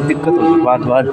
दिक्कत होती बार बार।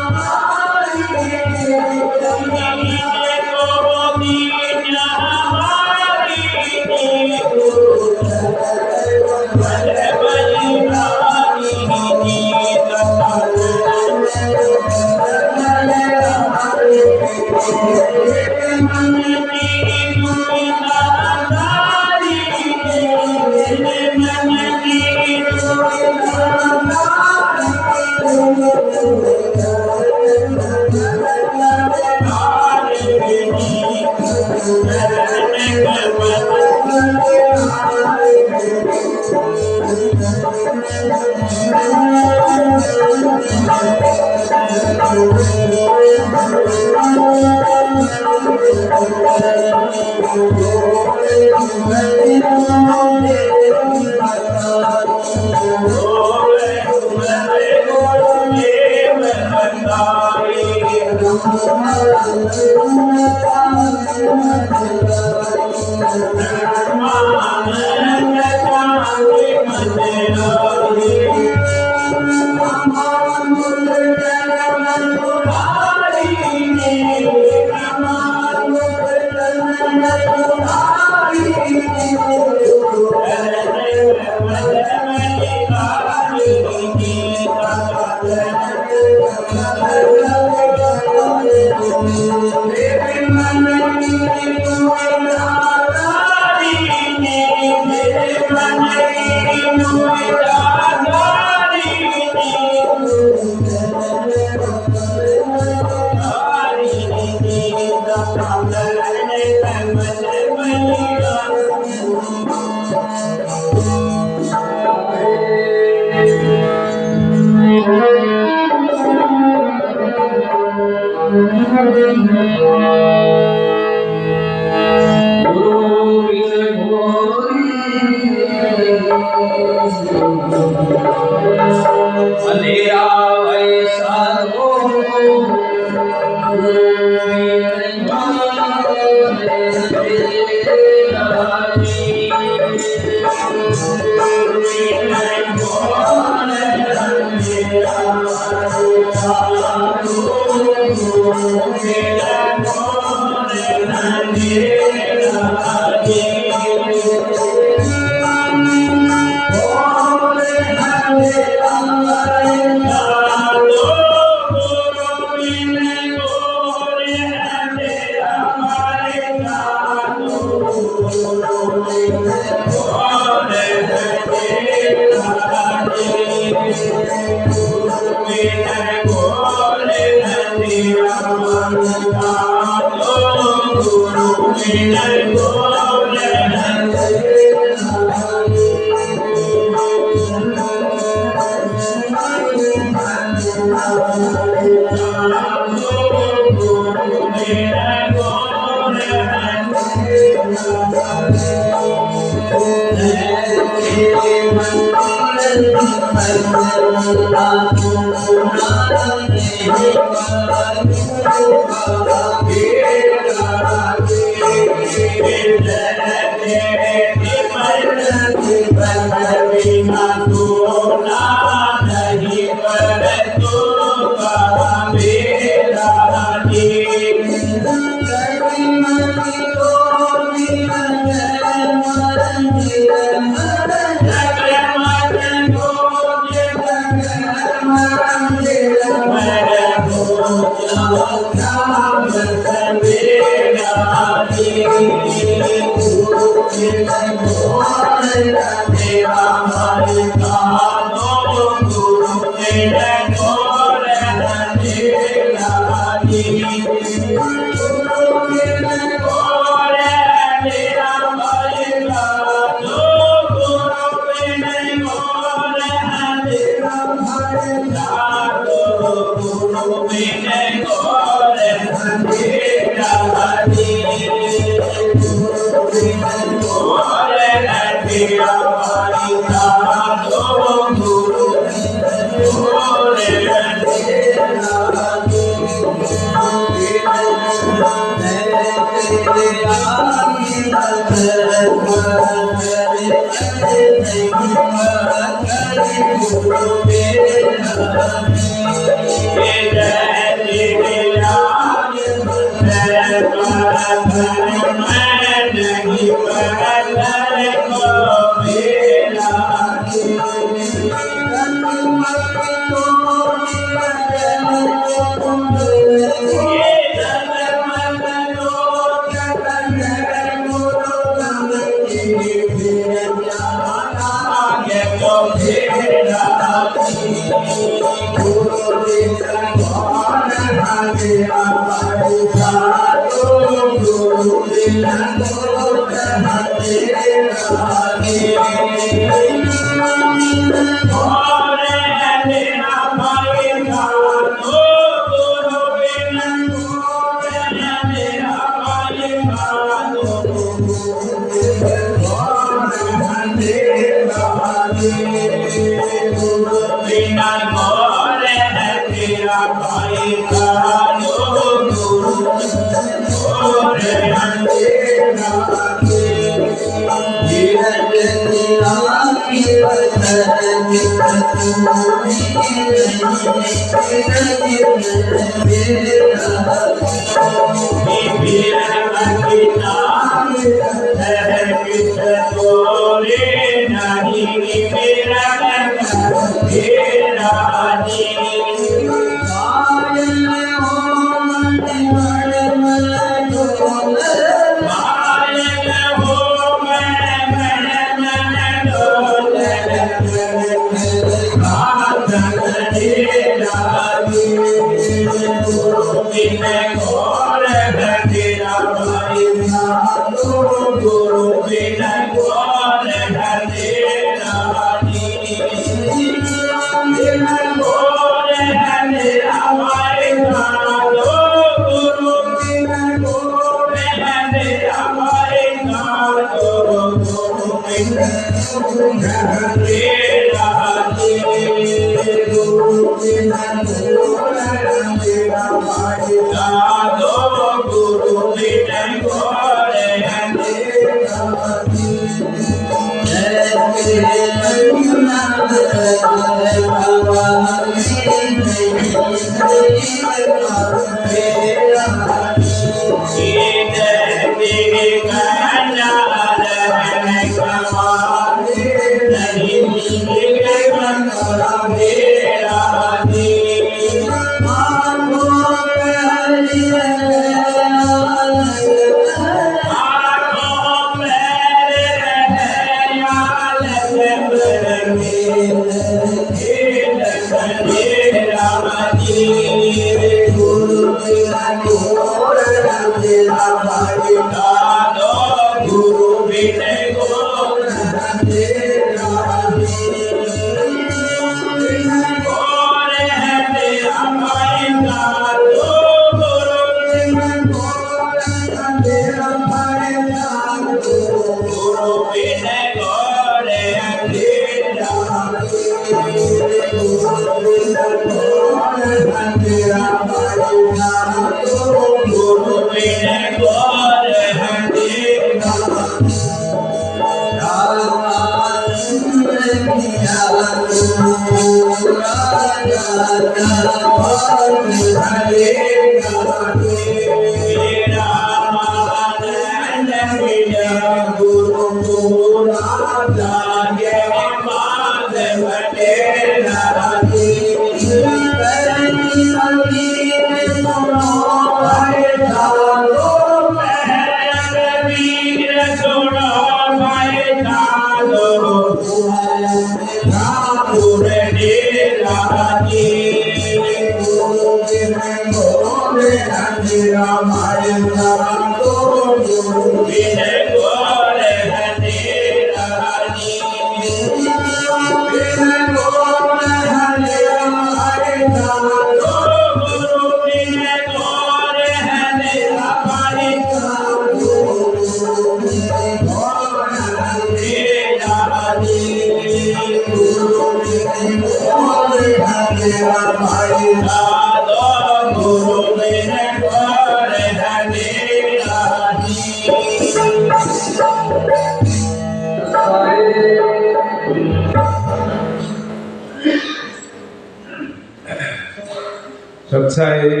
अच्छा है।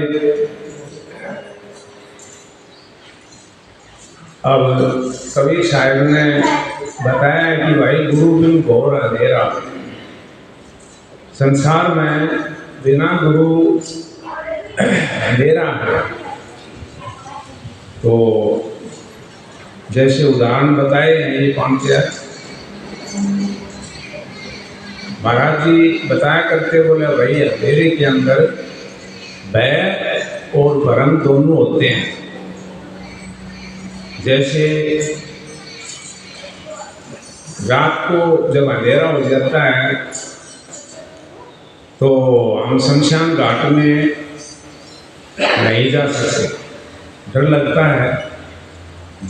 अब कवि साहब ने बताया कि भाई गुरु बिन घोर अंधेरा, संसार में बिना गुरु अंधेरा है। तो जैसे उदाहरण बताए हैं ये पंचायत महाराज जी बताया करते, बोले भाई अंधेरे के अंदर भय और भ्रम दोनों होते हैं। जैसे रात को जब अंधेरा हो जाता है तो हम शमशान घाट में नहीं जा सकते, डर लगता है।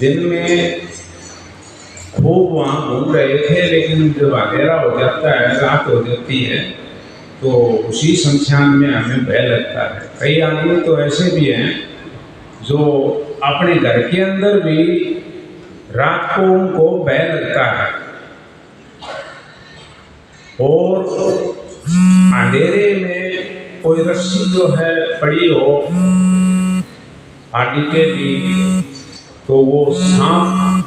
दिन में खूब वहाँ घूम रहे थे, लेकिन जब अंधेरा हो जाता है, रात हो जाती है, तो उसी शमशान में हमें भय लगता है। कई आदमी तो ऐसे भी हैं जो अपने घर के अंदर भी रात को उनको भय लगता है, और अंधेरे में कोई रस्सी जो है पड़ी हो आदि के भी, तो वो सांप,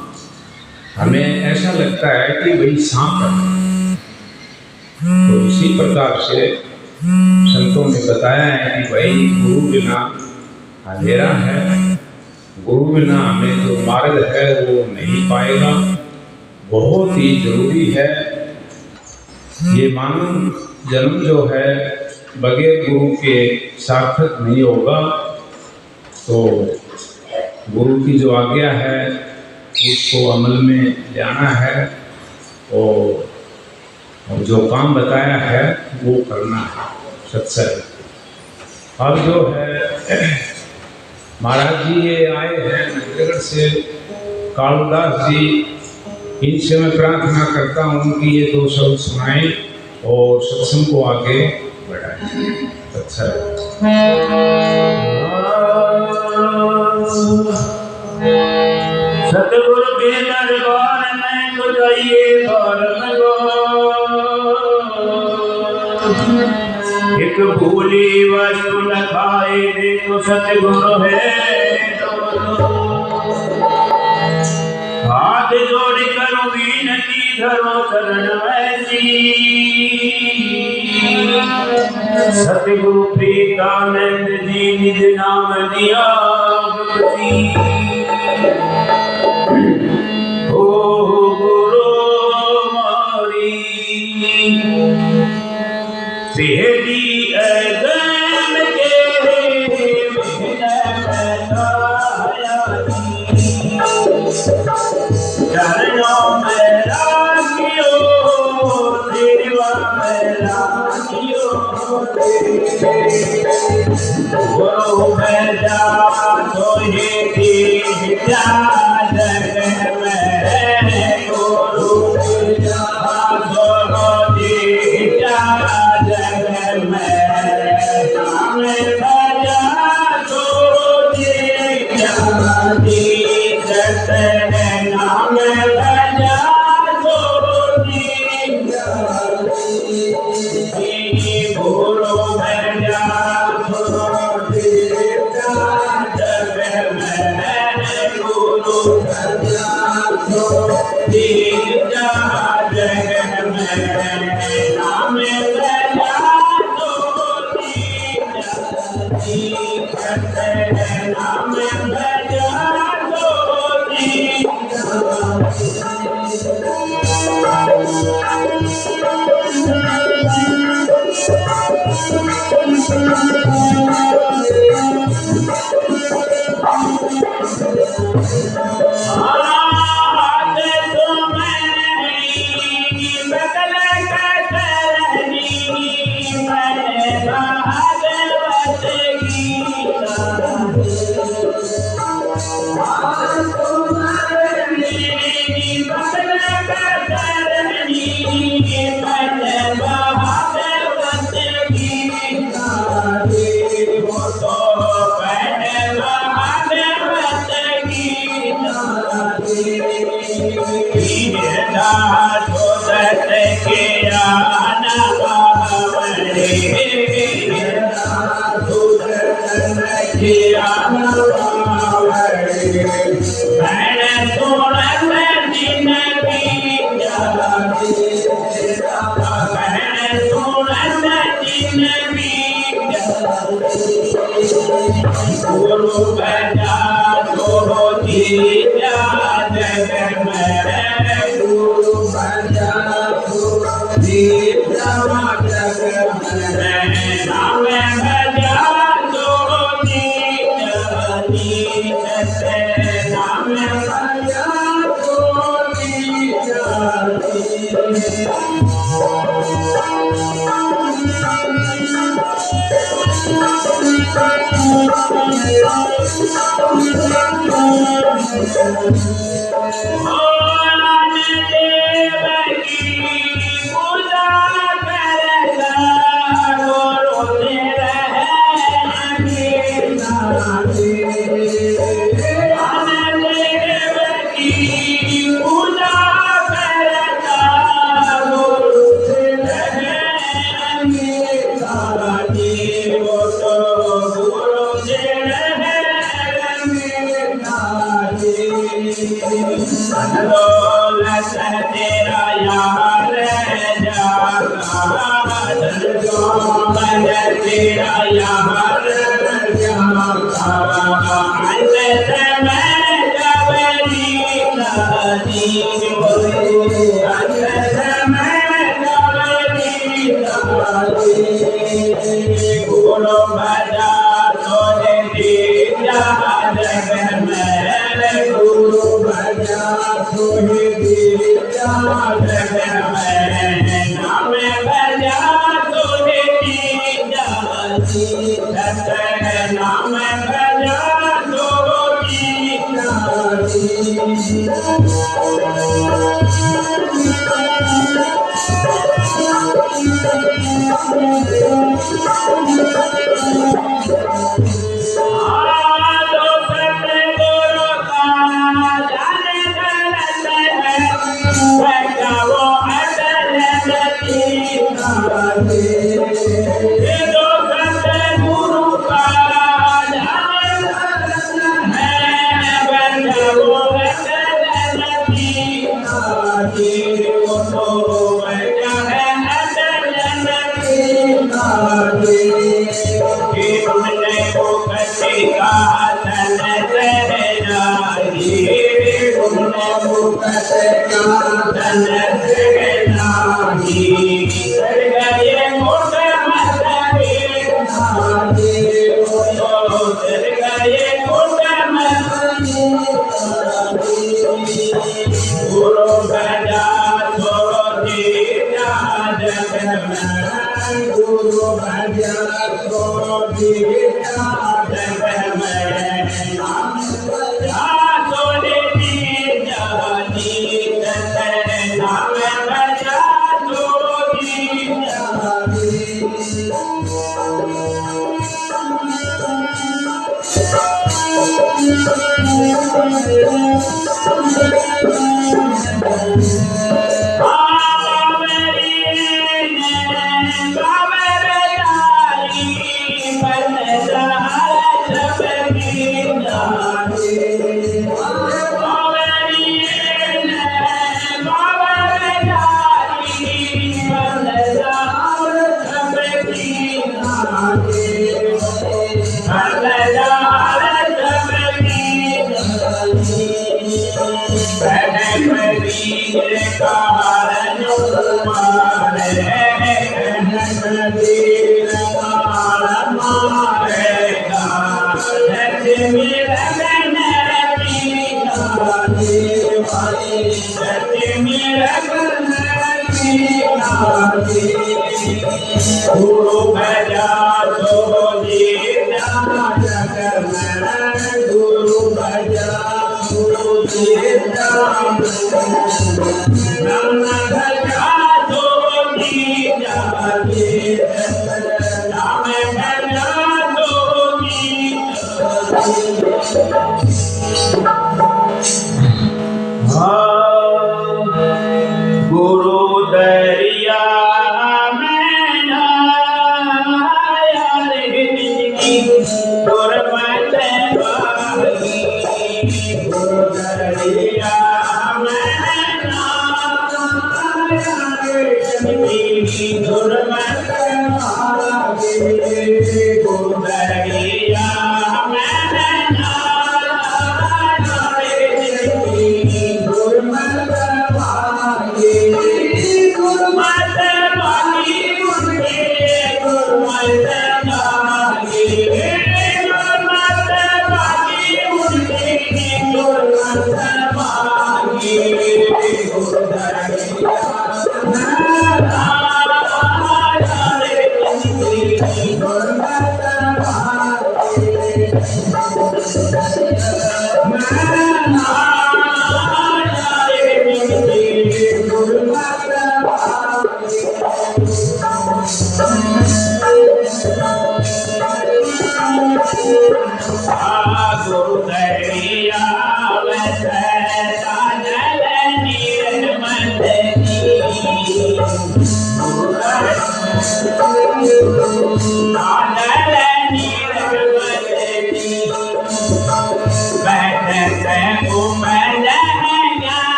हमें ऐसा लगता है कि भाई सांप है। तो इसी प्रकार से संतों ने बताया है कि भाई गुरु बिना अंधेरा है, गुरु बिना हमें जो मार्ग है वो नहीं पाएगा। बहुत ही जरूरी है, ये मानव जन्म जो है बगैर गुरु के सार्थक नहीं होगा। तो गुरु की जो आज्ञा है उसको अमल में लाना है, और जो काम बताया है वो करना है, सत्संग। अब जो है महाराज जी ये आए हैं नंदगढ़ से, कालुदास जी, इनसे मैं प्रार्थना करता हूँ कि ये 2 शब्द सुनाएं और सत्संग को आगे बढ़ाएं। सत्संग सतगुरु के दरबार में तो जाइए एक भूली वस्तु न खाए दे तो सतगुरु है। हाथ जोड़ करो विनती धरो शरण ऐसी, सतगुरु प्रीतानंद जी निज नाम दिया बेहदी अगम के चरणों में राखियो, सेवा में राखियो, गुरु में जा तो ये विद्या जग में, गुरु में जा तो विद्या जग में, हमें भजा तो विद्या दीक्षित है, नाम भजा तो विद्या, गुरु भजा तो विद्या जग में, गुरु भजा तो विद्या जग में, नाम भजा तो विद्या दीक्षित है, नाम भजा तो नाम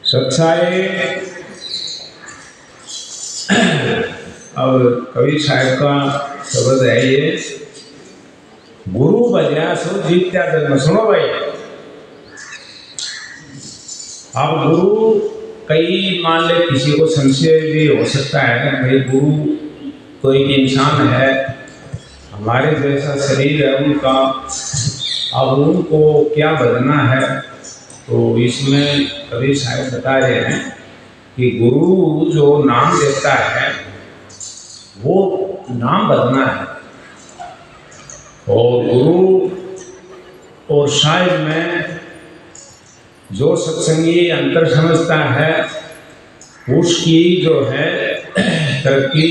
सच्चाई। अब कवि साहब का शब्द है ये, गुरु बजा सो जीत्या जन्म। सुनो भाई, अब गुरु कई मान ले किसी को संशय भी हो सकता है, भाई गुरु कोई इंसान है, हमारे जैसा शरीर है उनका, अब उनको क्या बदलना है। तो इसमें कवि साहब बता रहे हैं कि गुरु जो नाम देता है वो नाम बदलना है, और गुरु और साहिब में जो सत्संगी अंतर समझता है उसकी जो है तरक्की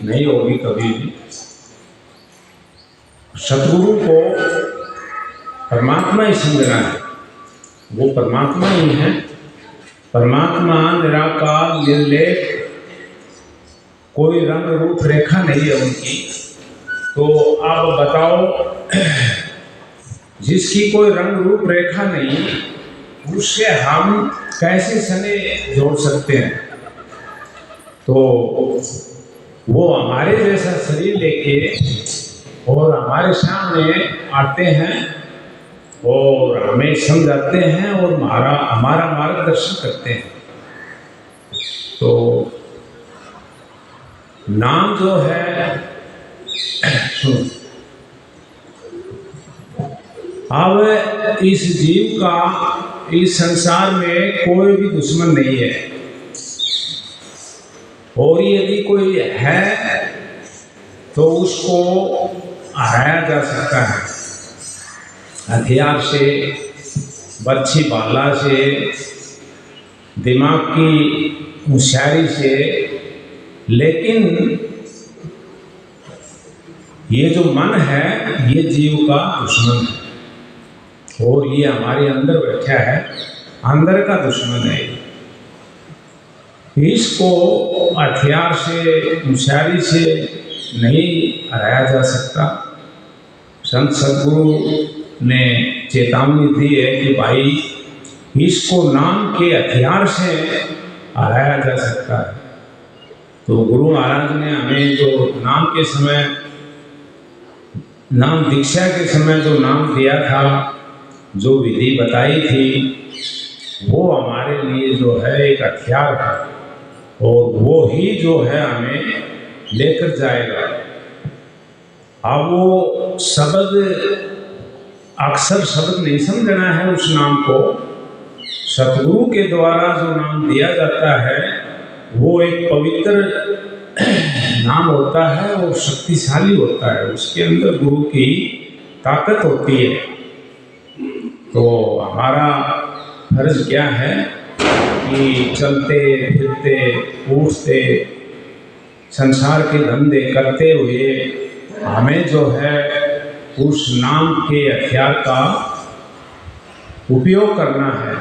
नहीं होगी कभी भी। सतगुरु को परमात्मा ही समझना है, वो परमात्मा ही है। परमात्मा निराकार निर्लेप, कोई रंग रूप रेखा नहीं है उनकी। तो आप बताओ, जिसकी कोई रंग रूप रेखा नहीं उससे हम कैसे सने जोड़ सकते हैं। तो वो हमारे जैसा शरीर लेके और हमारे सामने आते हैं और हमें समझाते हैं और हमारा मार्गदर्शन करते हैं। तो नाम जो है, सुनो, अब इस जीव का इस संसार में कोई भी दुश्मन नहीं है, और यदि कोई है तो उसको हराया जा सकता है, हथियार से, बच्ची बाला से, दिमाग की होशियारी से। लेकिन ये जो मन है ये जीव का दुश्मन है, और ये हमारे अंदर बैठा है, अंदर का दुश्मन है। इसको हथियार से, होशियारी से नहीं हराया जा सकता। संत सद्गुरु ने चेतावनी दी है कि भाई इसको नाम के हथियार से हराया जा सकता है। तो गुरु महाराज ने हमें जो नाम के समय, नाम दीक्षा के समय जो नाम दिया था, जो विधि बताई थी, वो हमारे लिए जो है एक हथियार है, और वो ही जो है हमें लेकर जाएगा। अब वो शब्द, अक्सर शब्द नहीं समझना है उस नाम को। सतगुरु के द्वारा जो नाम दिया जाता है वो एक पवित्र नाम होता है और शक्तिशाली होता है, उसके अंदर गुरु की ताकत होती है। तो हमारा फर्ज क्या है कि चलते फिरते उठते संसार के धंधे करते हुए हमें जो है उस नाम के हथियार का उपयोग करना है,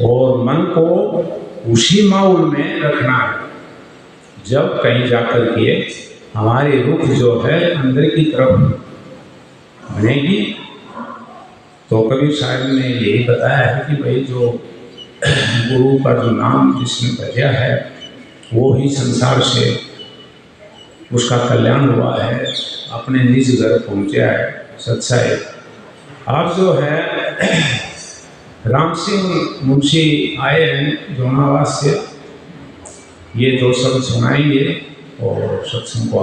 और मन को उसी माहौल में रखना है जब कहीं जाकर के हमारी रुख जो है अंदर की तरफ बनेगी। तो कबीर साहब ने यही बताया है कि भाई जो गुरु का जो नाम जिसने भजा है वो ही संसार से उसका कल्याण हुआ है, अपने निज घर पहुँचा है। सच्चाई। आप जो है राम सिंह मुंशी आए हैं जोनावास से, ये दो शब्द सुनाएंगे और सत्संग को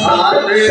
Hare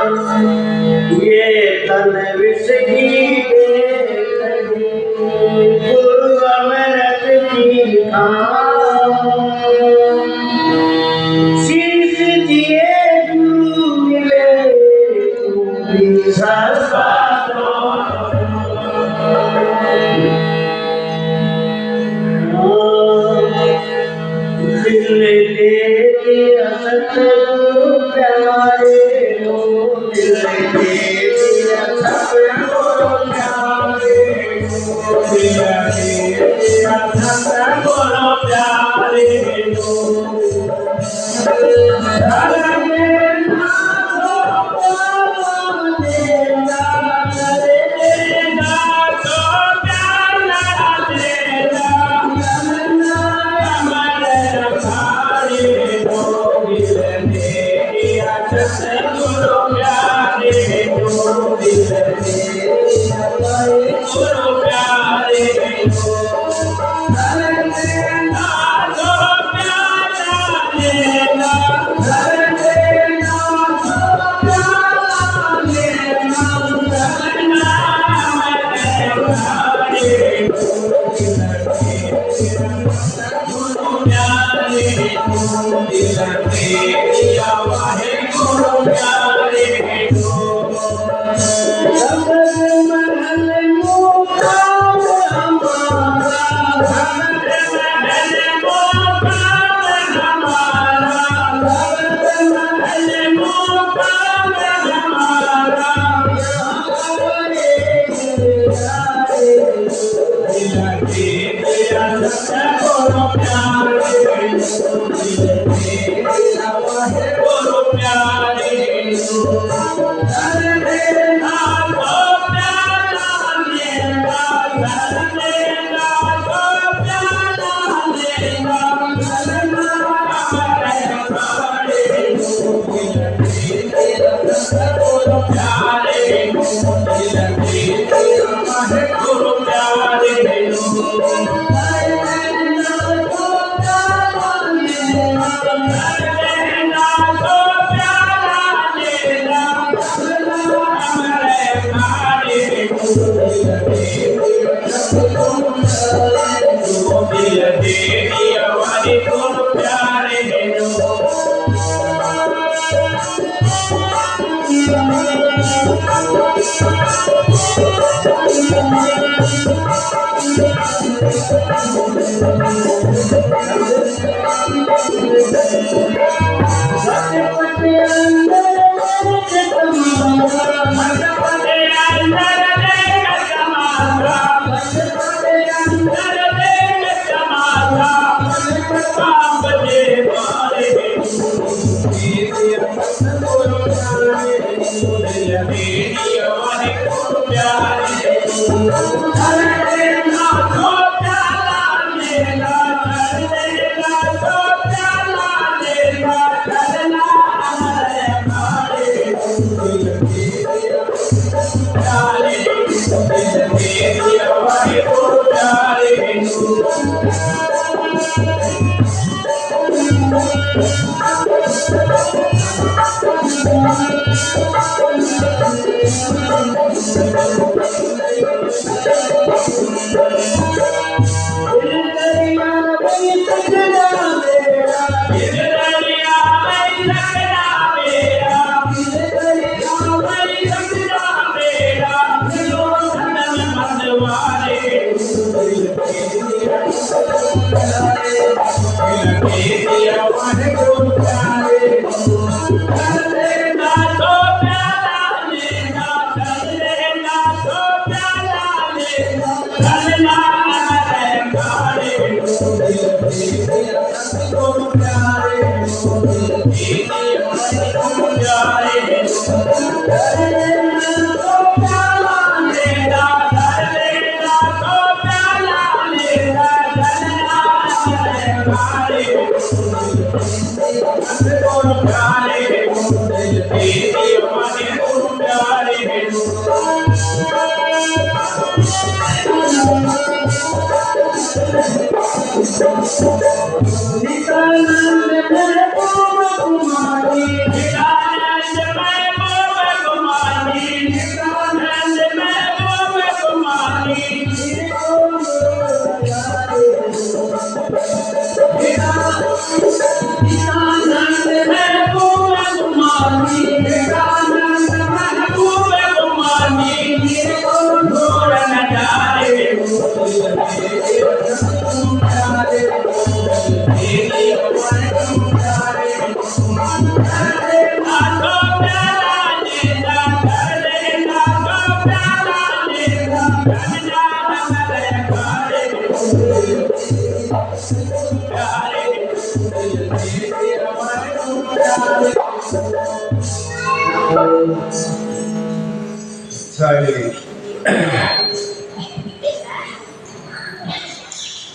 ये तन विसगी गुरु अमृत की शीश दिए गुरु मिले तू भी सस्ता दिल दे दिया सतगुरु प्यारे हो दिल दे दिया सतगुरु प्यारे हो दिल दे दिया सतगुरु प्यारे हो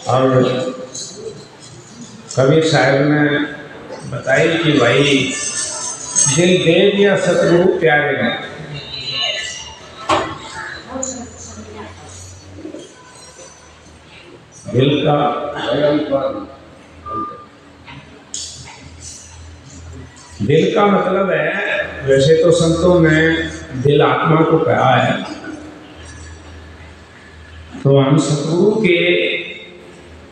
और कबीर साहब ने बताई कि भाई दिल देव या सतगुरु प्यारे हैं। दिल का मतलब है, वैसे तो संतों ने दिल आत्मा को कहा है, तो हम सतगुरु के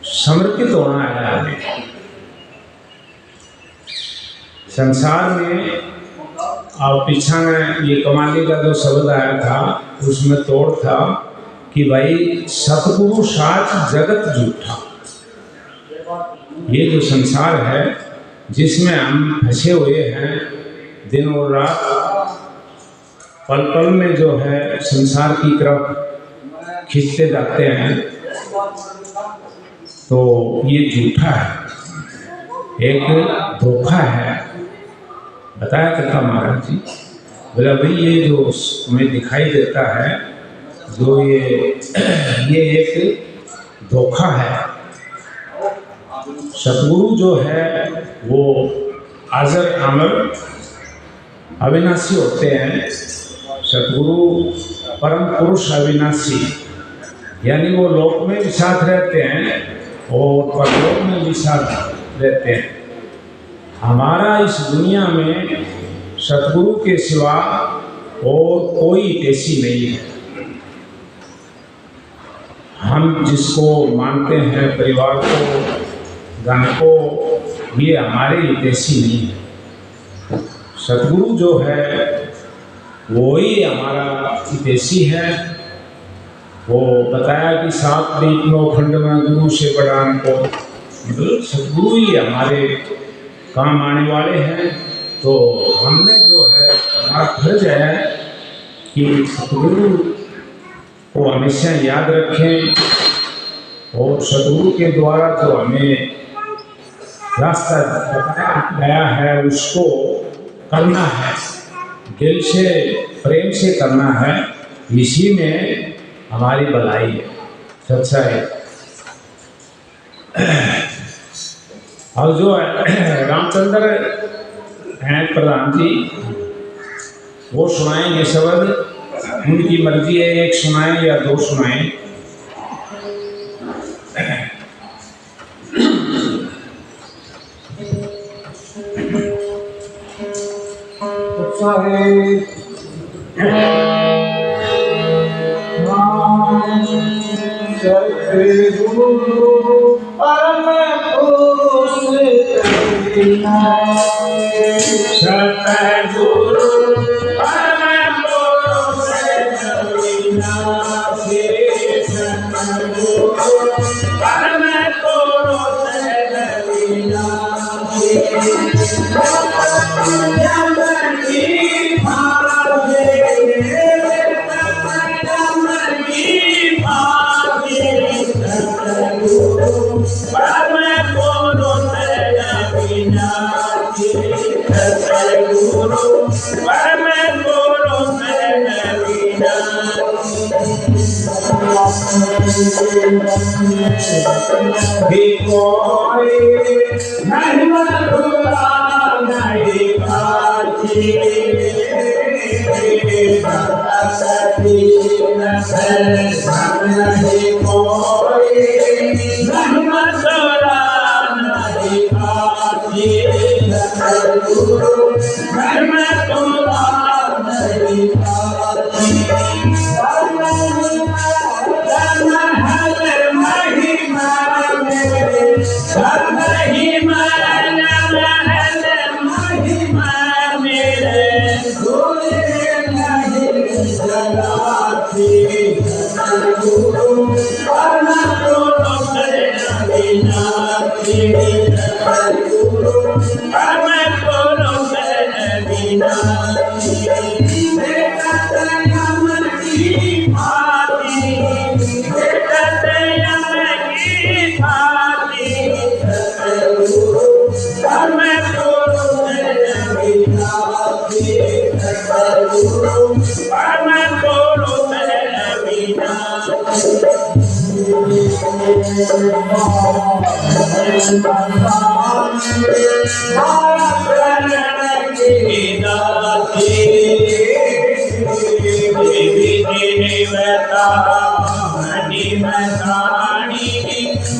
समर्पित होना है हमें। संसार में और पीछा में ये कमाली का जो शब्द आया था उसमें तोड़ था कि भाई सतगुरु साच जगत झूठा। ये जो संसार है जिसमें हम फंसे हुए हैं, दिन और रात पल पल में जो है संसार की तरफ खींचते जाते हैं, तो ये झूठा है, एक धोखा है। बताया करता महाराज जी, बोला भाई ये जो तुम्हें दिखाई देता है, जो ये एक धोखा है। सतगुरु जो है वो अजर अमर अविनाशी होते हैं। सतगुरु परम पुरुष अविनाशी, यानी वो लोक में भी साथ रहते हैं और परलोक में भी साथ रहते हैं। हमारा इस दुनिया में सतगुरु के सिवा और कोई ऐसी नहीं है। हम जिसको मानते हैं, परिवार को, धन को, ये हमारे हितैषी नहीं है। सतगुरु जो है वो ही हमारा हितैषी है। वो बताया कि 7 दीप 9 खंड में गुरु से बड़ा को, मतलब सतगुरु ही हमारे काम आने वाले हैं। तो हमने जो है हमारा फर्ज है कि सतगुरु को हमेशा याद रखें और सतगुरु के द्वारा जो हमें रास्ता बताया गया है उसको करना है, दिल से प्रेम से करना है। इसी में हमारी भलाई है, सच्चाई। और जो रामचंद्र हैं प्रधान जी, वो सुनाएंगे शब्द, उनकी मर्जी है, एक सुनाएं या 2 सुनाएं। Hare कोई नहीं मधुरा नहीं काची सती नहीं कोई नहीं मधुरा नहीं काची गुरु घर में तुरा नहीं काची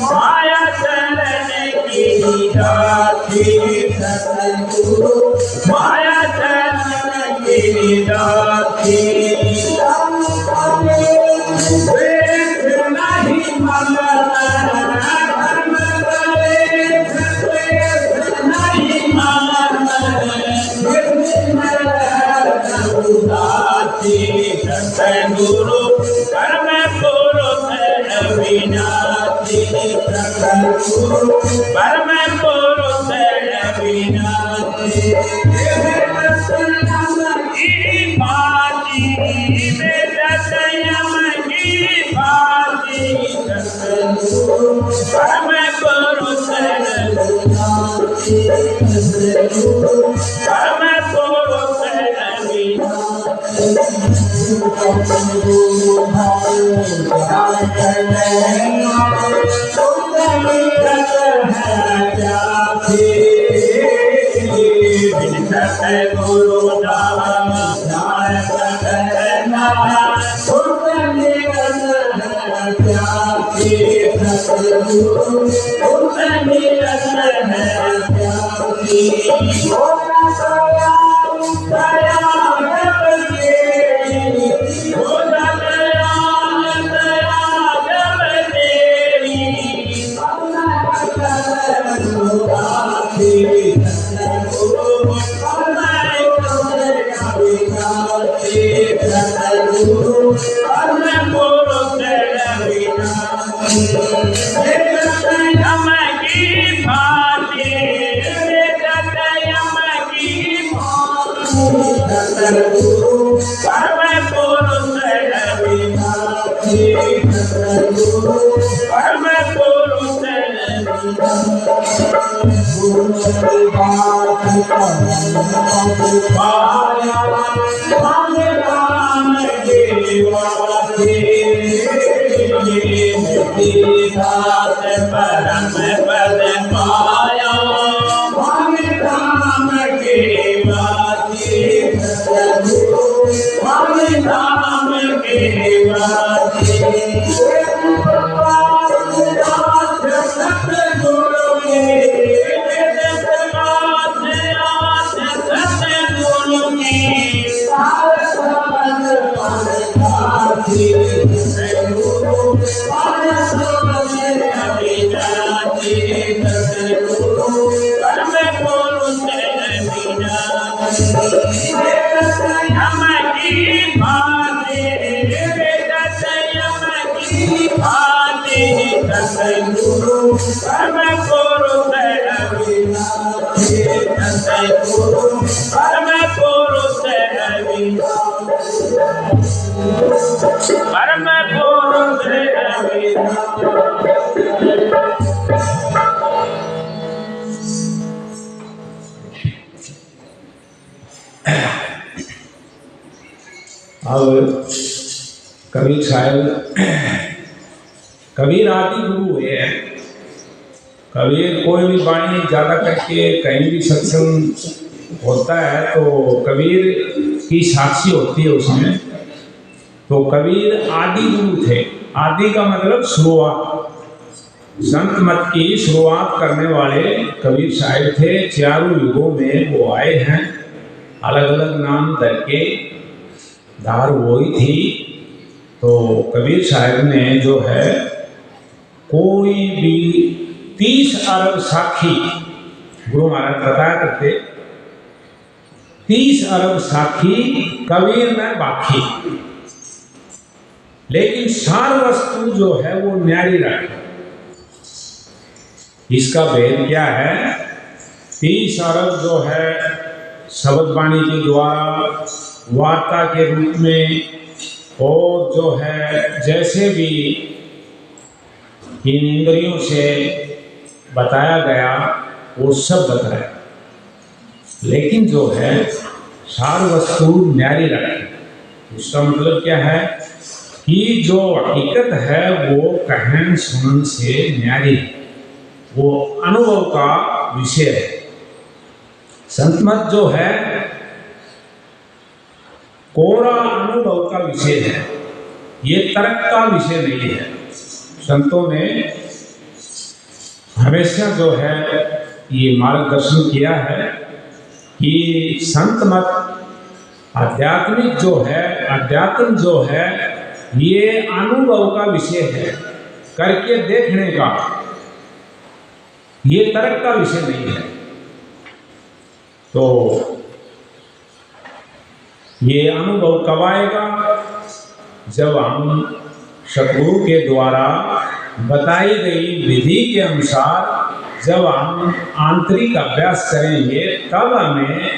माया चरण की दाती नहीं गुरु कर्म पुरुष अविनाशी गुरु कर्म पुरुष अविनाशी अब कबीर साहब कबीर आदि गुरु हुए हैं। कबीर कोई भी वाणी ज़्यादा करके कहीं भी सत्संग होता है तो कबीर की साक्षी होती है उसमें। तो कबीर आदि गुरु थे। आदि का मतलब शुरुआत, संत मत की शुरुआत करने वाले कबीर साहिब थे। चारों युगों में वो आए हैं, अलग अलग नाम करके, धार वही थी। तो कबीर साहिब ने जो है कोई भी 30 अरब साखी, गुरु महाराज बताया करते, 30 अरब साखी कबीर में बाकी, लेकिन सार वस्तु जो है वो न्यारी रखे। इसका भेद क्या है? 30 अरब जो है शब्द वाणी के द्वारा, वार्ता के रूप में, और जो है जैसे भी इन इंद्रियों से बताया गया वो सब बताया, लेकिन जो है सार वस्तु न्यारी रखे। इसका मतलब क्या है कि जो हकीकत है वो कहन सुनन से न्यारी है, वो अनुभव का विषय है। संत मत जो है कोरा अनुभव का विषय है, ये तर्क का विषय नहीं है। संतों ने हमेशा जो है ये मार्गदर्शन किया है कि संत मत आध्यात्मिक जो है, अध्यात्म जो है ये अनुभव का विषय है, करके देखने का, ये तर्क का विषय नहीं है। तो ये अनुभव कब आएगा? जब हम सतगुरु के द्वारा बताई गई विधि के अनुसार जब हम आंतरिक अभ्यास करेंगे तब हमें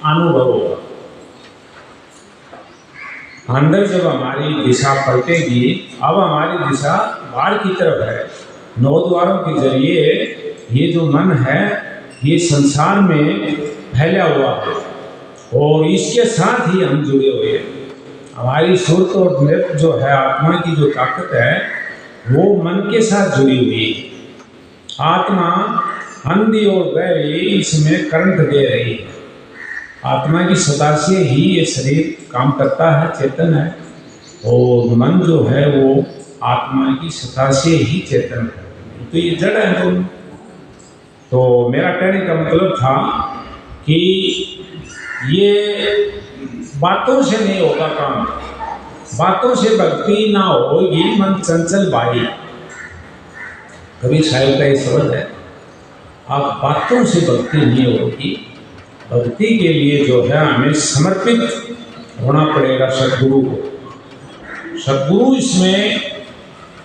अनुभव होगा। अंदर जब हमारी दिशा पलटेगी, अब हमारी दिशा बाहर की तरफ है। 9 द्वारों के जरिए ये जो मन है ये संसार में फैला हुआ है और इसके साथ ही हम जुड़े हुए हैं। हमारी सुरत और नृत्य जो है, आत्मा की जो ताकत है वो मन के साथ जुड़ी हुई है। आत्मा अंधी और गहरी इसमें करंट दे रही है। आत्मा की सत्ता से ही ये शरीर काम करता है, चेतन है, और मन जो है वो आत्मा की सत्ता से ही चेतन है। तो ये जड़ है दोनों। तो मेरा कहने का मतलब था कि ये बातों से नहीं होगा काम, बातों से भक्ति ना होगी, मन चंचल भाई। कबीर साहिब का ये शब्द है, आप बातों से भक्ति नहीं होगी। भक्ति के लिए जो है हमें समर्पित होना पड़ेगा सतगुरु को। सतगुरु इसमें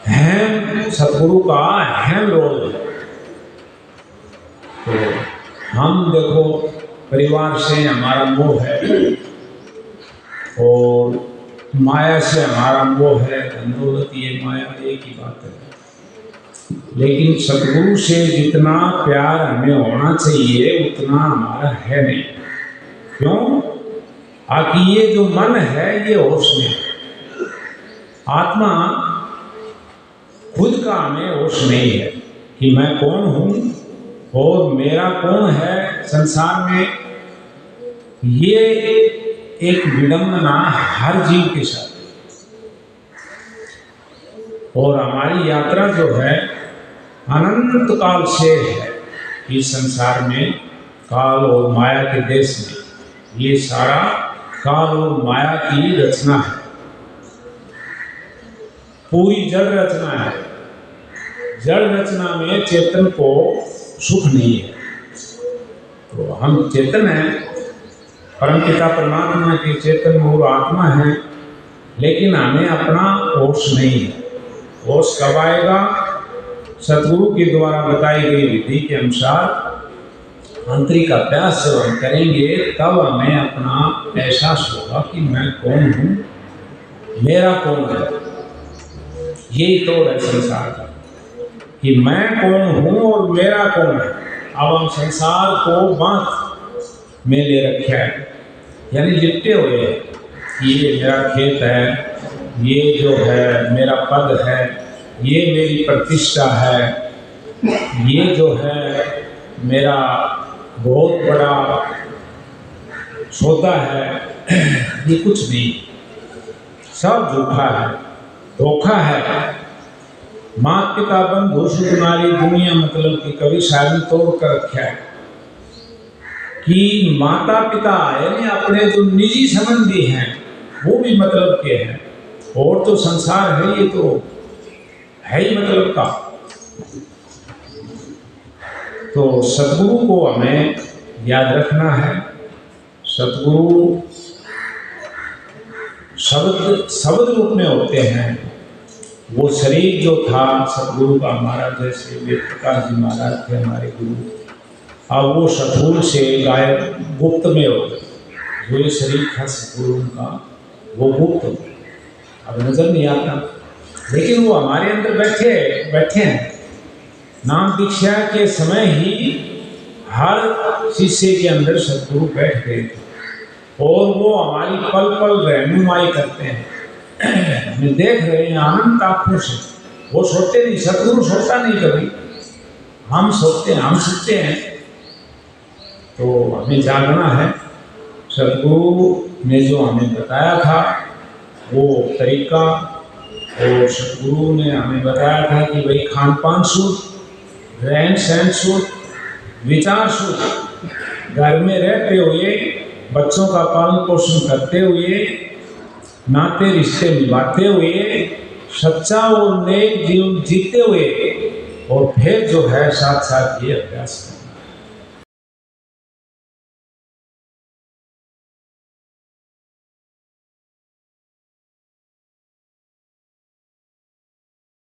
अहम, सतगुरु का अहम रोल है। तो हम देखो परिवार से हमारा मोह है और माया से हमारा मोह है, धन दौलत ये माया एक ही बात है। लेकिन सतगुरु से जितना प्यार हमें होना चाहिए उतना हमारा है नहीं। क्यों? आकि ये जो मन है ये होश में, आत्मा खुद का हमें होश नहीं है कि मैं कौन हूँ और मेरा कौन है संसार में। ये एक विडंबना हर जीव के साथ, और हमारी यात्रा जो है अनंत काल से है इस संसार में, काल और माया के देश में। ये सारा काल और माया की रचना है, पूरी जड़ रचना है। जड़ रचना में चेतन को सुख नहीं है। तो हम चेतन हैं, परमपिता परमात्मा के चेतन और आत्मा है, लेकिन हमें अपना होश नहीं है। होश कब आएगा? सतगुरु के द्वारा बताई गई विधि के अनुसार आंतरिक अभ्यास जब हम करेंगे तब हमें अपना एहसास होगा कि मैं कौन हूँ, मेरा कौन है। यही तो है संसार का, कि मैं कौन हूँ और मेरा कौन है। अब हम संसार को बांध में ले रखे हैं, यानी लिपटे हुए हैं। ये मेरा खेत है, ये जो है मेरा पद है, ये मेरी प्रतिष्ठा है, ये जो है मेरा बहुत बड़ा सौदा है, ये कुछ नहीं, सब झूठा है, धोखा है। माता पिता बंधु सुख नारी दुनिया मतलब कि कवि साहब ने तोड़ कर रखा है कि माता पिता यानी अपने जो निजी संबंधी हैं वो भी मतलब के हैं, और तो संसार है ये तो है ही मतलब का। तो सतगुरु को हमें याद रखना है। सतगुरु शब्द रूप में होते हैं। वो शरीर जो था सतगुरु का हमारा, जैसे वेद प्रकाश जी महाराज थे हमारे गुरु, अब वो सतगुरु से गायब गुप्त में होते, जो ये शरीर था सतगुरु का वो गुप्त अब नजर नहीं आता, लेकिन वो हमारे अंदर बैठे हैं। नाम दीक्षा के समय ही हर शिष्य के अंदर सतगुरु बैठ गए थे और वो हमारी पल पल रहनुमाई करते हैं। हमें देख रहे हैं आनंद आंखों से। वो सोते नहीं, सतगुरु सोता नहीं कभी, हम सोते हैं, हम सुनते हैं। तो हमें जानना है सतगुरु ने जो हमें बताया था वो तरीका, और सतगुरु ने हमें बताया था कि भाई खान पान शुद्ध, रहन सहन शुद्ध, विचार शुद्ध, घर में रहते हुए बच्चों का पालन पोषण करते हुए, नाते रिश्ते निभाते हुए, सच्चा और नेक जीवन जीते हुए, और फिर जो है साथ साथ ये अभ्यास